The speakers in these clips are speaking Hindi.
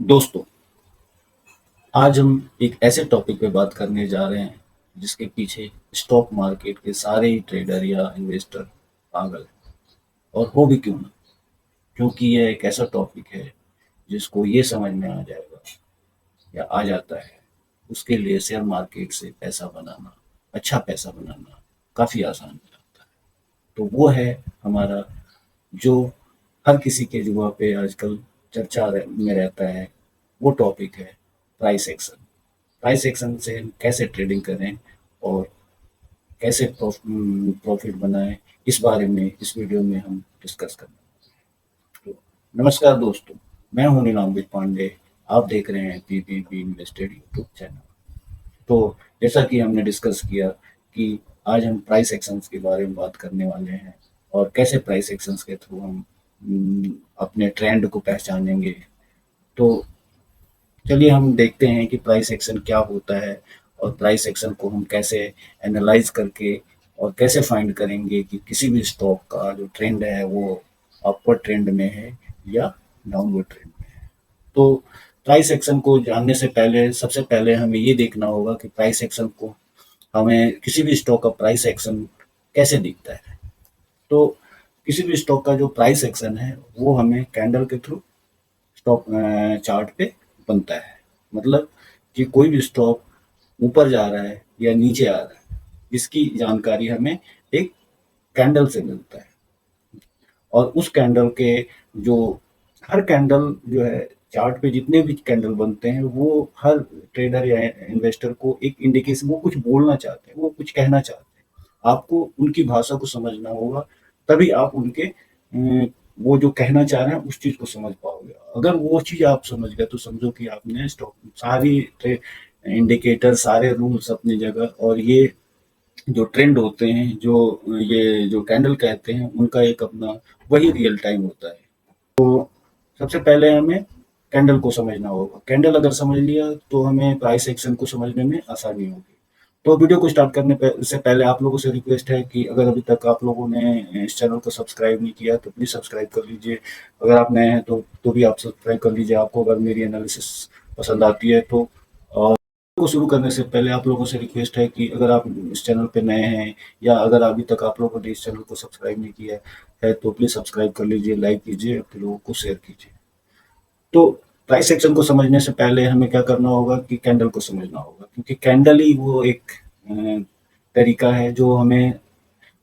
दोस्तों, आज हम एक ऐसे टॉपिक पे बात करने जा रहे हैं जिसके पीछे स्टॉक मार्केट के सारे ही ट्रेडर या इन्वेस्टर पागल हैं। और हो भी क्यों ना, क्योंकि यह एक ऐसा टॉपिक है जिसको ये समझ में आ जाएगा या आ जाता है, उसके लिए शेयर मार्केट से पैसा बनाना, अच्छा पैसा बनाना काफ़ी आसान हो जाता है। तो वो है हमारा, जो हर किसी के जुआ पे आजकल में रहता है। वो टॉपिक है प्राइस एक्शन। प्राइस एक्शन से हम कैसे ट्रेडिंग करें और कैसे प्रॉफिट बनाएं, इस बारे में इस वीडियो में हम डिस्कस करें। तो नमस्कार दोस्तों, मैं हूं नीलांबित पांडे। आप देख रहे हैं पीपीपी इन्वेस्टेड यूट्यूब चैनल। तो जैसा कि हमने डिस्कस किया कि आज हम प्राइस एक्शंस के बारे में बात करने वाले हैं और कैसे प्राइस एक्शंस के थ्रू हम अपने ट्रेंड को पहचानेंगे। तो चलिए हम देखते हैं कि प्राइस एक्शन क्या होता है और प्राइस एक्शन को हम कैसे एनालाइज करके और कैसे फाइंड करेंगे कि किसी भी स्टॉक का जो ट्रेंड है वो अपवर्ड ट्रेंड में है या डाउनवर्ड ट्रेंड में है। तो प्राइस एक्शन को जानने से पहले सबसे पहले हमें ये देखना होगा कि प्राइस एक्शन को हमें किसी भी स्टॉक का प्राइस एक्शन कैसे दिखता है। तो किसी भी स्टॉक का जो प्राइस एक्शन है वो हमें कैंडल के थ्रू स्टॉक चार्ट पे बनता है। मतलब कि कोई भी स्टॉक ऊपर जा रहा है या नीचे आ रहा है, इसकी जानकारी हमें एक कैंडल से मिलता है। और उस कैंडल के जो हर कैंडल जो है, चार्ट पे जितने भी कैंडल बनते हैं वो हर ट्रेडर या इन्वेस्टर को एक इंडिकेशन, वो कुछ बोलना चाहते हैं, वो कुछ कहना चाहते हैं। आपको उनकी भाषा को समझना होगा, तभी आप उनके वो जो कहना चाह रहे हैं उस चीज को समझ पाओगे। अगर वो चीज आप समझ गए तो समझो कि आपने स्टॉक सारी इंडिकेटर, सारे रूल्स अपनी जगह, और ये जो ट्रेंड होते हैं, जो ये जो कैंडल कहते हैं, उनका एक अपना वही रियल टाइम होता है। तो सबसे पहले हमें कैंडल को समझना होगा। कैंडल अगर समझ लिया तो हमें प्राइस एक्शन को समझने में आसानी होगी। तो वीडियो को स्टार्ट करने से पहले आप लोगों से रिक्वेस्ट है कि अगर अभी तक आप लोगों ने इस चैनल को सब्सक्राइब नहीं किया तो प्लीज़ सब्सक्राइब कर लीजिए। अगर आप नए हैं तो भी आप सब्सक्राइब कर लीजिए, आपको अगर मेरी एनालिसिस पसंद आती है तो। और को शुरू करने से पहले आप लोगों से रिक्वेस्ट है कि अगर आप इस चैनल पे नए हैं या अगर अभी तक आप लोगों ने इस चैनल को सब्सक्राइब नहीं किया है तो प्लीज़ सब्सक्राइब कर लीजिए, लाइक कीजिए, अपने लोगों को शेयर कीजिए। तो प्राइस सेक्शन को समझने से पहले हमें क्या करना होगा कि कैंडल को समझना होगा, क्योंकि कैंडल ही वो एक तरीका है जो हमें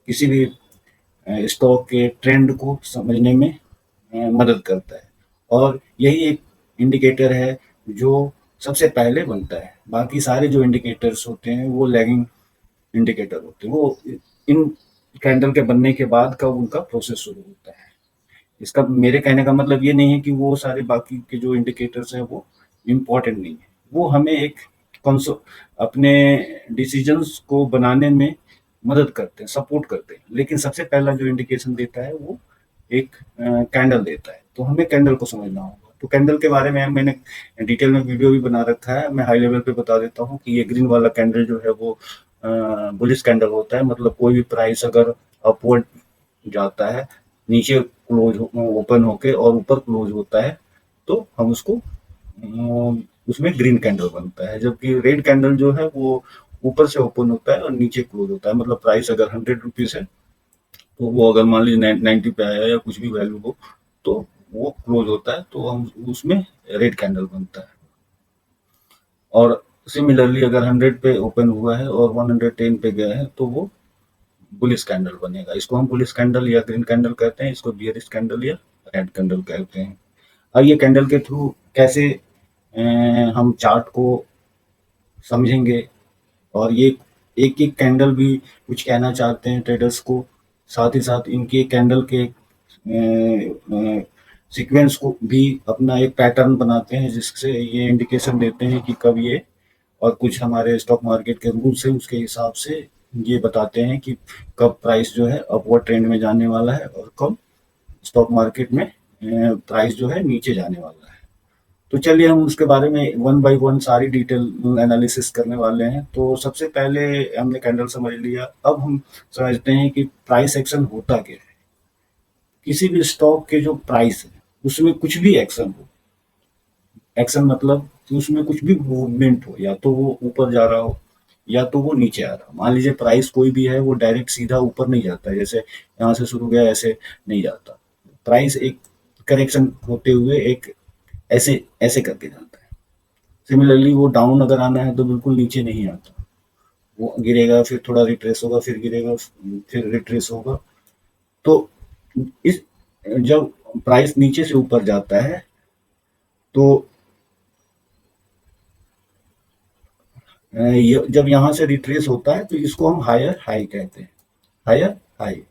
किसी भी स्टॉक के ट्रेंड को समझने में मदद करता है। और यही एक इंडिकेटर है जो सबसे पहले बनता है। बाकी सारे जो इंडिकेटर्स होते हैं वो लैगिंग इंडिकेटर होते हैं, वो इन कैंडल के बनने के बाद का उनका प्रोसेस शुरू होता है। इसका मेरे कहने का मतलब ये नहीं है कि वो सारे बाकी के जो इंडिकेटर्स हैं वो इम्पोर्टेंट नहीं है। वो हमें एक कॉन्सो अपने डिसीजंस को बनाने में मदद करते हैं, सपोर्ट करते हैं। लेकिन सबसे पहला जो इंडिकेशन देता है वो एक कैंडल देता है। तो हमें कैंडल को समझना होगा। तो कैंडल के बारे में मैंने डिटेल में वीडियो भी बना रखा है। मैं हाई लेवल पे बता देता हूँ कि ये ग्रीन वाला कैंडल जो है वो बुलिश कैंडल होता है। मतलब कोई भी प्राइस अगर अपवर्ड जाता है, नीचे क्लोज ओपन होके और ऊपर क्लोज होता है, तो हम उसको उसमें ग्रीन कैंडल बनता है। जबकि रेड कैंडल जो है वो ऊपर से ओपन होता है और नीचे क्लोज होता है। मतलब प्राइस अगर 100 रुपीज है तो वो अगर मान लीजिए 90 पे आया या कुछ भी वैल्यू हो तो वो क्लोज होता है, तो हम उसमें रेड कैंडल बनता है। और सिमिलरली अगर 100 पे ओपन हुआ है और 110 पे गया है तो वो बुलिश कैंडल बनेगा। इसको हम बुलिश कैंडल या ग्रीन कैंडल कहते हैं, इसको बियरिश कैंडल या रेड कैंडल कहते हैं। अब ये कैंडल के थ्रू कैसे हम चार्ट को समझेंगे, और ये एक एक कैंडल भी कुछ कहना चाहते हैं ट्रेडर्स को। साथ ही साथ इनके कैंडल के सीक्वेंस को भी अपना एक पैटर्न बनाते हैं, जिससे ये इंडिकेशन देते हैं कि कब ये, और कुछ हमारे स्टॉक मार्केट के रूल्स हैं उसके हिसाब से ये बताते हैं कि कब प्राइस जो है अपवर्ड ट्रेंड में जाने वाला है और कब स्टॉक मार्केट में प्राइस जो है नीचे जाने वाला है। तो चलिए हम उसके बारे में वन बाय वन सारी डिटेल एनालिसिस करने वाले हैं। तो सबसे पहले हमने कैंडल समझ लिया, अब हम समझते हैं कि प्राइस एक्शन होता क्या है। किसी भी स्टॉक के जो प्राइस है उसमें कुछ भी एक्शन हो, एक्शन मतलब कि उसमें कुछ भी मूवमेंट हो, या तो वो ऊपर जा रहा हो या तो वो नीचे आ रहा हो। मान लीजिए प्राइस कोई भी है, वो डायरेक्ट सीधा ऊपर नहीं जाता है, जैसे यहाँ से शुरू गया ऐसे नहीं जाता। प्राइस एक करेक्शन होते हुए एक ऐसे ऐसे करके जाता है। सिमिलरली वो डाउन अगर आना है तो बिल्कुल नीचे नहीं आता, वो गिरेगा, फिर थोड़ा रिट्रेस होगा, फिर गिरेगा, फिर रिट्रेस होगा। तो इस जब प्राइस नीचे से ऊपर जाता है तो जब यहाँ से रिट्रेस होता है तो इसको हम हायर हाई कहते हैं, हायर हाई।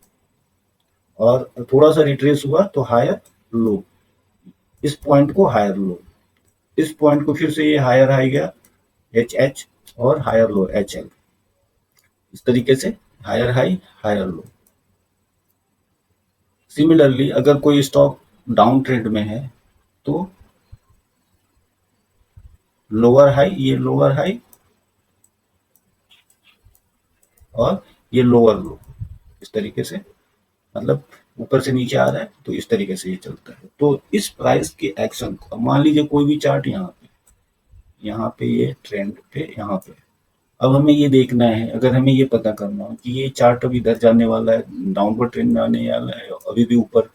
और थोड़ा सा रिट्रेस हुआ तो हायर लो, इस पॉइंट को हायर लो, इस पॉइंट को फिर से ये हायर हाई गया एच एच, और हायर लो एच एल, इस तरीके से higher high higher low. Similarly अगर कोई स्टॉक डाउन ट्रेंड में है तो लोअर हाई, ये लोअर हाई, और ये लोअर लो, इस तरीके से, मतलब ऊपर से नीचे आ रहा है तो इस तरीके से ये चलता है। तो इस प्राइस के एक्शन को मान लीजिए कोई भी चार्ट यहाँ पे ये ट्रेंड पे यहाँ पे, अब हमें ये देखना है, अगर हमें ये पता करना हो कि ये चार्ट अभी इधर जाने वाला है, डाउनवर्ड ट्रेंड में आने वाला है, अभी भी ऊपर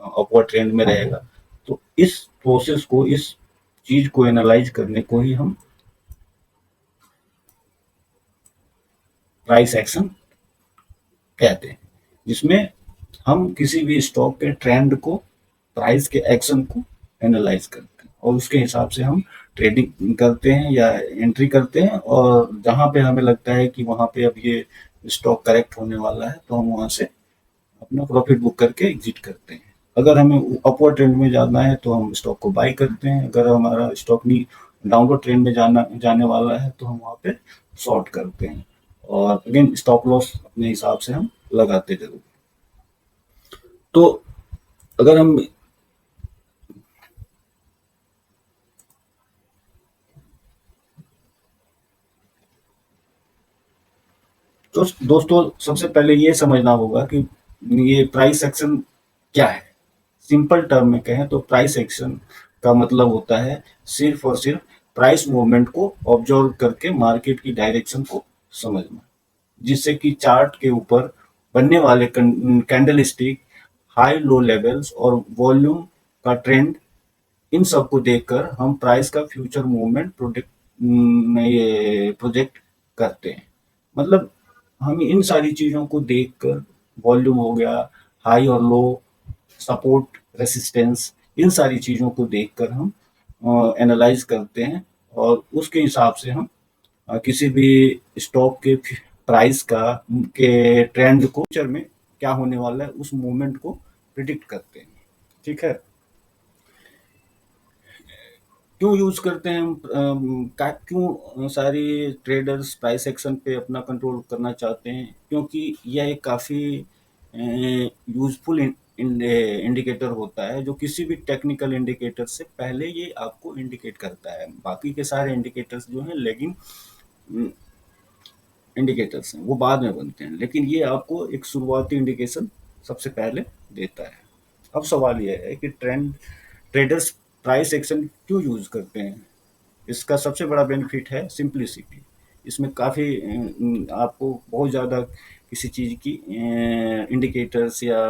अपवर्ड ट्रेंड में रहेगा, तो इस प्रोसेस को, इस चीज को एनालाइज करने को ही हम प्राइस एक्शन कहते हैं, जिसमें हम किसी भी स्टॉक के ट्रेंड को, प्राइस के एक्शन को एनालाइज करते हैं और उसके हिसाब से हम ट्रेडिंग करते हैं या एंट्री करते हैं। और जहां पे हमें लगता है कि वहां पे अब ये स्टॉक करेक्ट होने वाला है तो हम वहां से अपना प्रॉफिट बुक करके एग्जिट करते हैं। अगर हमें अपवर्ड ट्रेंड में जाना है तो हम स्टॉक को बाई करते हैं, अगर हमारा स्टॉक नहीं डाउनवर्ड ट्रेंड में जाने वाला है तो हम वहां पे शॉर्ट करते हैं। और अगेन स्टॉप लॉस अपने हिसाब से हम लगाते जरूर। तो अगर हम तो दोस्तों सबसे पहले ये समझना होगा कि ये प्राइस एक्शन क्या है। सिंपल टर्म में कहें तो प्राइस एक्शन का मतलब होता है सिर्फ और सिर्फ प्राइस मूवमेंट को ऑब्जर्व करके मार्केट की डायरेक्शन को समझना, जिससे कि चार्ट के ऊपर बनने वाले candle stick, high low levels और वॉल्यूम का ट्रेंड, इन सब को देखकर हम प्राइस का फ्यूचर मूवमेंट ये प्रोजेक्ट करते हैं। मतलब हम इन सारी चीजों को देखकर, वॉल्यूम हो गया, हाई और लो, सपोर्ट, रेसिस्टेंस, इन सारी चीजों को देखकर हम एनालाइज करते हैं और उसके हिसाब से हम किसी भी स्टॉक के प्राइस का के ट्रेंड को, फ्यूचर में क्या होने वाला है उस मूवमेंट को प्रिडिक्ट करते हैं। ठीक है। क्यों यूज करते हैं हम, क्यों सारी ट्रेडर्स प्राइस एक्शन पे अपना कंट्रोल करना चाहते हैं? क्योंकि यह एक काफ़ी यूजफुल इंडिकेटर होता है, जो किसी भी टेक्निकल इंडिकेटर से पहले ये आपको इंडिकेट करता है। बाकी के सारे इंडिकेटर्स जो हैं लेकिन इंडिकेटर्स हैं, वो बाद में बनते हैं, लेकिन ये आपको एक शुरुआती इंडिकेशन सबसे पहले देता है। अब सवाल यह है कि ट्रेडर्स प्राइस एक्शन क्यों यूज करते हैं? इसका सबसे बड़ा बेनिफिट है सिंप्लिसिटी। इसमें काफ़ी आपको बहुत ज़्यादा किसी चीज़ की इंडिकेटर्स या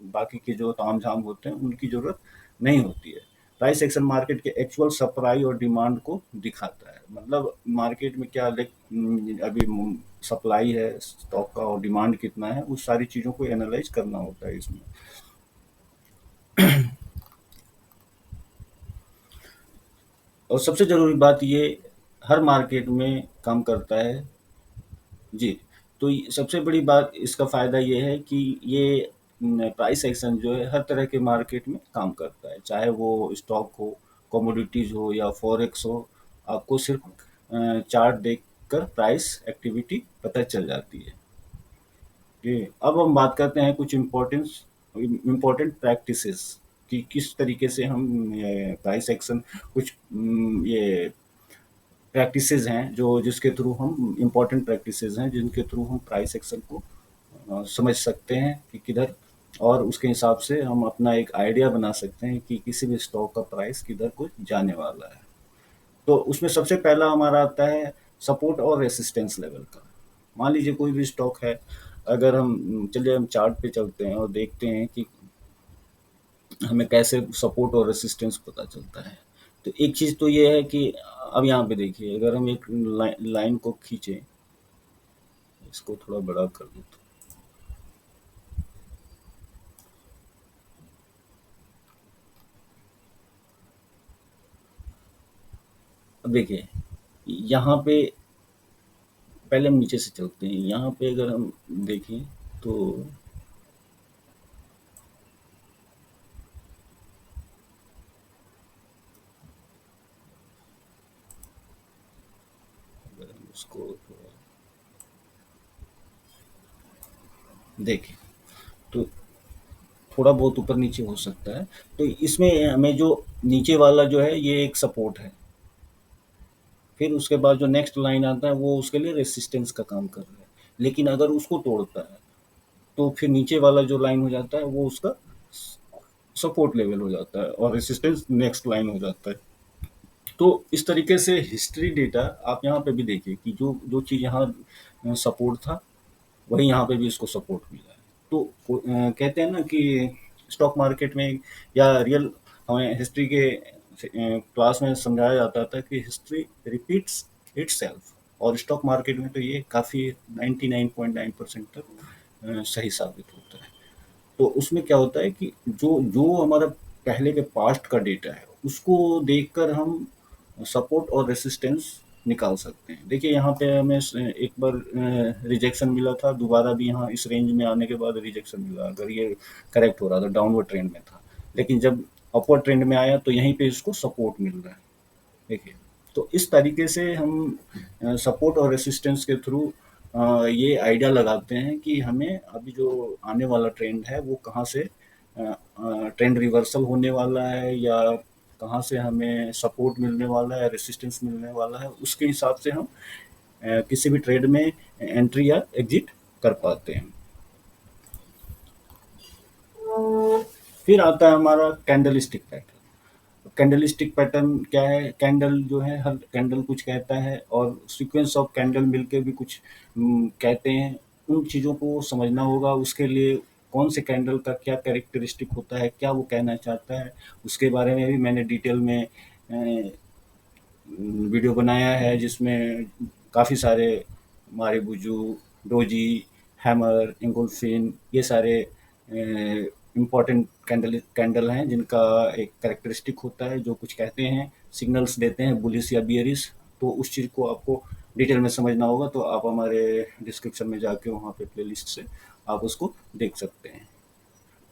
बाकी के जो तामझाम होते हैं उनकी ज़रूरत नहीं होती है। प्राइस एक्शन मार्केट के एक्चुअल सप्लाई और डिमांड को दिखाता है। मतलब मार्केट में क्या अभी सप्लाई है स्टॉक का और डिमांड कितना है, उस सारी चीज़ों को एनालाइज करना होता है इसमें। और सबसे ज़रूरी बात ये हर मार्केट में काम करता है। जी। तो सबसे बड़ी बात इसका फ़ायदा ये है कि ये प्राइस एक्शन जो है हर तरह के मार्केट में काम करता है, चाहे वो स्टॉक हो, कमोडिटीज़ हो या फॉरेक्स हो। आपको सिर्फ चार्ट देखकर प्राइस एक्टिविटी पता चल जाती है। जी। अब हम बात करते हैं कुछ इम्पोर्टेंट प्रैक्टिसेस कि किस तरीके से हम प्राइस एक्शन, कुछ ये प्रैक्टिसेस हैं जो जिसके थ्रू हम इम्पोर्टेंट प्रैक्टिसेस हैं जिनके थ्रू हम प्राइस एक्शन को समझ सकते हैं कि किधर, और उसके हिसाब से हम अपना एक आइडिया बना सकते हैं कि किसी भी स्टॉक का प्राइस किधर को जाने वाला है। तो उसमें सबसे पहला हमारा आता है सपोर्ट और रेसिस्टेंस लेवल का। मान लीजिए कोई भी स्टॉक है, अगर चलिए हम चार्ट पे चलते हैं और देखते हैं कि हमें कैसे सपोर्ट और रेसिस्टेंस पता चलता है। तो एक चीज़ तो ये है कि अब यहाँ पे देखिए, अगर हम एक लाइन को खींचें, इसको थोड़ा बड़ा कर दूँ तो अब देखिए यहाँ पे पहले हम नीचे से चलते हैं। यहाँ पे अगर हम देखें तो अगर हम उसको थोड़ा देखें तो थोड़ा बहुत ऊपर नीचे हो सकता है। तो इसमें हमें जो नीचे वाला जो है ये एक सपोर्ट है, फिर उसके बाद जो नेक्स्ट लाइन आता है वो उसके लिए रेसिस्टेंस का काम कर रहा है। लेकिन अगर उसको तोड़ता है तो फिर नीचे वाला जो लाइन हो जाता है वो उसका सपोर्ट लेवल हो जाता है और रेसिस्टेंस नेक्स्ट लाइन हो जाता है। तो इस तरीके से हिस्ट्री डेटा आप यहाँ पे भी देखिए कि जो जो चीज़ यहाँ सपोर्ट था वही यहाँ पे भी इसको सपोर्ट मिला है। तो कहते हैं ना कि स्टॉक मार्केट में या रियल हमें हिस्ट्री के क्लास में समझाया जाता था कि हिस्ट्री रिपीट्स इटसेल्फ, और स्टॉक मार्केट में तो ये काफ़ी 99.9% तक सही साबित होता है। तो उसमें क्या होता है कि जो जो हमारा पहले के पास्ट का डेटा है उसको देखकर हम सपोर्ट और रेसिस्टेंस निकाल सकते हैं। देखिए यहाँ पे हमें एक बार रिजेक्शन मिला था, दोबारा भी यहाँ इस रेंज में आने के बाद रिजेक्शन मिला, अगर ये करेक्ट हो रहा था, डाउनवर्ड ट्रेंड में था। लेकिन जब अपवर्ड ट्रेंड में आया तो यहीं पे इसको सपोर्ट मिल रहा है। देखिए, तो इस तरीके से हम सपोर्ट और रेसिस्टेंस के थ्रू ये आइडिया लगाते हैं कि हमें अभी जो आने वाला ट्रेंड है वो कहाँ से ट्रेंड रिवर्सल होने वाला है, या कहाँ से हमें सपोर्ट मिलने वाला है, रेसिस्टेंस मिलने वाला है, उसके हिसाब से हम किसी भी ट्रेड में एंट्री या एग्जिट कर पाते हैं। फिर आता है हमारा कैंडलस्टिक पैटर्न। कैंडलस्टिक पैटर्न क्या है? कैंडल जो है, हर कैंडल कुछ कहता है और सीक्वेंस ऑफ कैंडल मिलके भी कुछ कहते हैं। उन चीज़ों को समझना होगा, उसके लिए कौन से कैंडल का क्या कैरेक्टरिस्टिक होता है, क्या वो कहना चाहता है, उसके बारे में भी मैंने डिटेल में वीडियो बनाया है, जिसमें काफ़ी सारे मारीबुजू, डोजी, हैमर, इंगोल्फिन, ये सारे इम्पोर्टेंट कैंडल कैंडल हैं जिनका एक कैरेक्टरिस्टिक होता है, जो कुछ कहते हैं, सिग्नल्स देते हैं बुलिश या बियरिश। तो उस चीज़ को आपको डिटेल में समझना होगा, तो आप हमारे डिस्क्रिप्शन में जाके वहाँ पे प्लेलिस्ट से आप उसको देख सकते हैं।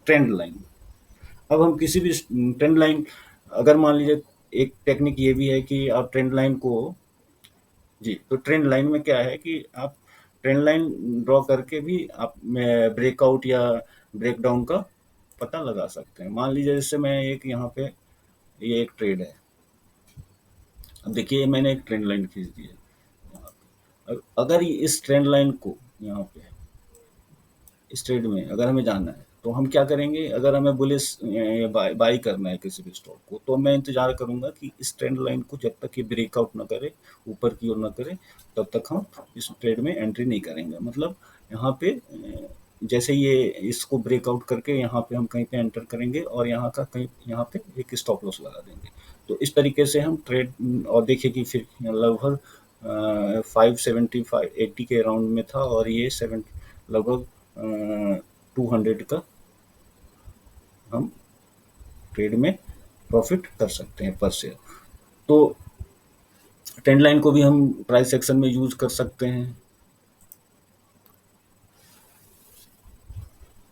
ट्रेंड लाइन, अब हम किसी भी ट्रेंड लाइन, अगर मान लीजिए, एक टेक्निक ये भी है कि आप ट्रेंड लाइन को, जी, तो ट्रेंड लाइन में क्या है कि आप ट्रेंड लाइन ड्रॉ करके भी आप ब्रेकआउट या ब्रेकडाउन का पता लगा सकते हैं। मान लीजिए जैसे मैं एक यहाँ पे, ये एक ट्रेड है, अब देखिए मैंने एक ट्रेंड लाइन खींच दी है यहाँ पे। अगर इस ट्रेंड लाइन को यहाँ पे इस ट्रेड में अगर हमें जाना है तो हम क्या करेंगे? अगर हमें बुलिश बाई करना है किसी भी स्टॉक को, तो मैं इंतजार करूंगा कि इस ट्रेंड लाइन को जब तक ये ब्रेकआउट ना करे, ऊपर की ओर ना करे, तब तक हम इस ट्रेड में एंट्री नहीं करेंगे। मतलब यहाँ पे जैसे ये इसको ब्रेकआउट करके यहाँ पे हम कहीं पे एंटर करेंगे और यहाँ का कहीं यहाँ पे एक स्टॉप लॉस लगा देंगे। तो इस तरीके से हम ट्रेड, और देखिए कि फिर लगभग 575 80 के अराउंड में था, और ये लगभग 200 का हम ट्रेड में प्रॉफिट कर सकते हैं पर शेयर। तो ट्रेंड लाइन को भी हम प्राइस सेक्शन में यूज कर सकते हैं।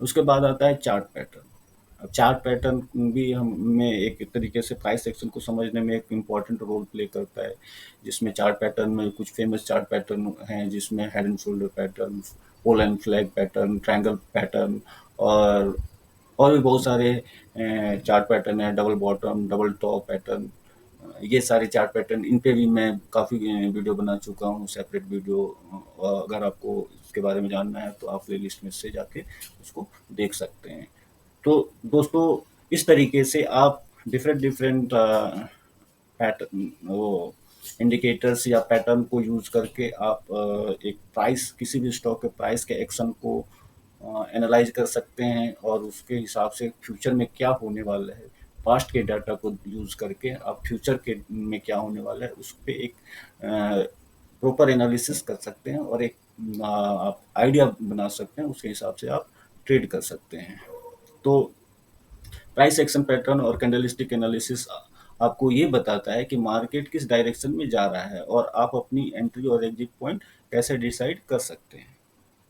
उसके बाद आता है चार्ट पैटर्न। अब चार्ट पैटर्न भी हम में एक तरीके से प्राइस एक्शन को समझने में एक इम्पॉर्टेंट रोल प्ले करता है, जिसमें चार्ट पैटर्न में कुछ फेमस चार्ट पैटर्न हैं, जिसमें head and shoulder pattern, pole and flag pattern, triangle pattern, और भी बहुत सारे चार्ट पैटर्न है, double bottom, double top pattern. ये सारे चार्ट पैटर्न, इन पे भी मैं काफ़ी वीडियो बना चुका हूँ, सेपरेट वीडियो। अगर आपको इसके बारे में जानना है तो आप प्ले लिस्ट में से जाके उसको देख सकते हैं। तो दोस्तों, इस तरीके से आप डिफरेंट डिफरेंट पैटर्न वो इंडिकेटर्स या पैटर्न को यूज करके आप एक प्राइस, किसी भी स्टॉक के प्राइस के एक्शन को एनालाइज कर सकते हैं और उसके हिसाब से फ्यूचर में क्या होने वाला है, पास्ट के डाटा को यूज करके आप फ्यूचर के में क्या होने वाला है उस पे एक प्रॉपर एनालिसिस कर सकते हैं और एक आप आइडिया बना सकते हैं, उसके हिसाब से आप ट्रेड कर सकते हैं। तो प्राइस एक्शन पैटर्न और कैंडलस्टिक एनालिसिस आपको ये बताता है कि मार्केट किस डायरेक्शन में जा रहा है और आप अपनी एंट्री और एग्जिट पॉइंट कैसे डिसाइड कर सकते हैं।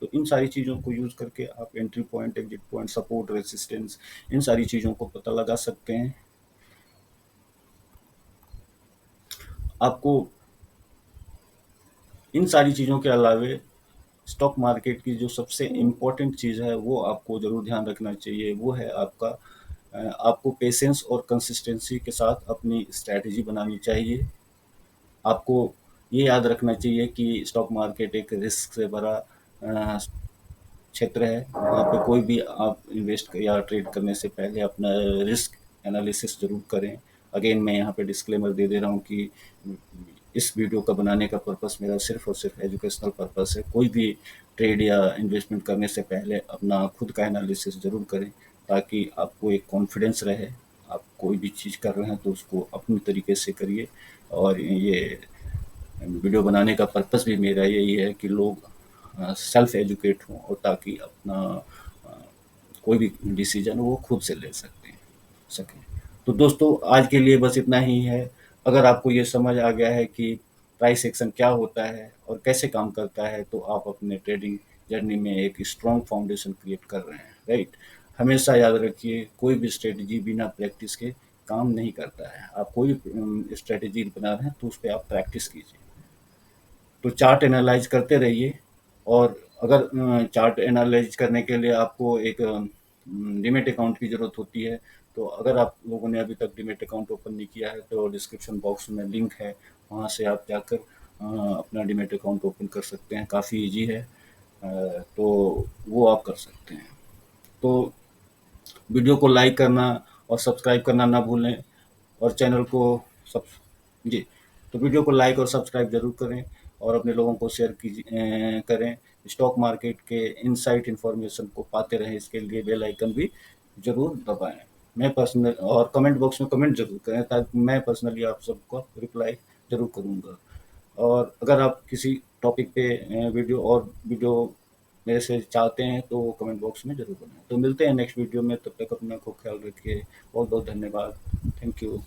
तो इन सारी चीज़ों को यूज़ करके आप entry point, exit point, support, resistance, इन सारी चीज़ों को पता लगा सकते हैं। आपको इन सारी चीज़ों के अलावे स्टॉक मार्केट की जो सबसे इम्पोर्टेंट चीज़ है वो आपको ज़रूर ध्यान रखना चाहिए, वो है आपका आपको पेशेंस और कंसिस्टेंसी के साथ अपनी स्ट्रैटेजी बनानी चाहिए। आपको ये याद रखना चाहिए कि स्टॉक मार्केट एक रिस्क से भरा क्षेत्र है। वहाँ पे कोई भी आप इन्वेस्ट या ट्रेड करने से पहले अपना रिस्क एनालिसिस ज़रूर करें। अगेन मैं यहाँ पे डिस्क्लेमर दे दे रहा हूँ कि इस वीडियो का बनाने का पर्पस मेरा सिर्फ और सिर्फ एजुकेशनल पर्पस है। कोई भी ट्रेड या इन्वेस्टमेंट करने से पहले अपना खुद का एनालिसिस ज़रूर करें, ताकि आपको एक कॉन्फिडेंस रहे। आप कोई भी चीज़ कर रहे हैं तो उसको अपनी तरीके से करिए। और ये वीडियो बनाने का पर्पस भी मेरा यही है कि लोग सेल्फ एजुकेट हों और ताकि अपना अ, कोई भी डिसीजन वो खुद से ले सकें। तो दोस्तों आज के लिए बस इतना ही है। अगर आपको ये समझ आ गया है कि प्राइस एक्शन क्या होता है और कैसे काम करता है, तो आप अपने ट्रेडिंग जर्नी में एक स्ट्रॉन्ग फाउंडेशन क्रिएट कर रहे हैं, राइट। हमेशा याद रखिए, कोई भी स्ट्रेटजी बिना प्रैक्टिस के काम नहीं करता है। आप कोई स्ट्रेटजी बना रहे हैं तो उस पर आप प्रैक्टिस कीजिए। तो चार्ट एनालाइज करते रहिए। और अगर चार्ट एनालाइज करने के लिए आपको एक डीमैट अकाउंट की ज़रूरत होती है, तो अगर आप लोगों ने अभी तक डीमैट अकाउंट ओपन नहीं किया है तो डिस्क्रिप्शन बॉक्स में लिंक है, वहाँ से आप जाकर अपना डीमैट अकाउंट ओपन कर सकते हैं। काफ़ी इजी है, तो वो आप कर सकते हैं। तो वीडियो को लाइक करना और सब्सक्राइब करना ना भूलें। और चैनल को सब जी, तो वीडियो को लाइक और सब्सक्राइब ज़रूर करें और अपने लोगों को शेयर करें। स्टॉक मार्केट के इनसाइट इन्फॉर्मेशन को पाते रहें, इसके लिए बेल आइकन भी ज़रूर दबाएं। मैं पर्सनल और कमेंट बॉक्स में कमेंट ज़रूर करें, ताकि मैं पर्सनली आप सबको रिप्लाई ज़रूर करूँगा। और अगर आप किसी टॉपिक पे वीडियो मेरे से चाहते हैं तो कमेंट बॉक्स में ज़रूर बनाएं। तो मिलते हैं नेक्स्ट वीडियो में, तब तक अपना खूब ख्याल रखिए। बहुत बहुत धन्यवाद। Thank you.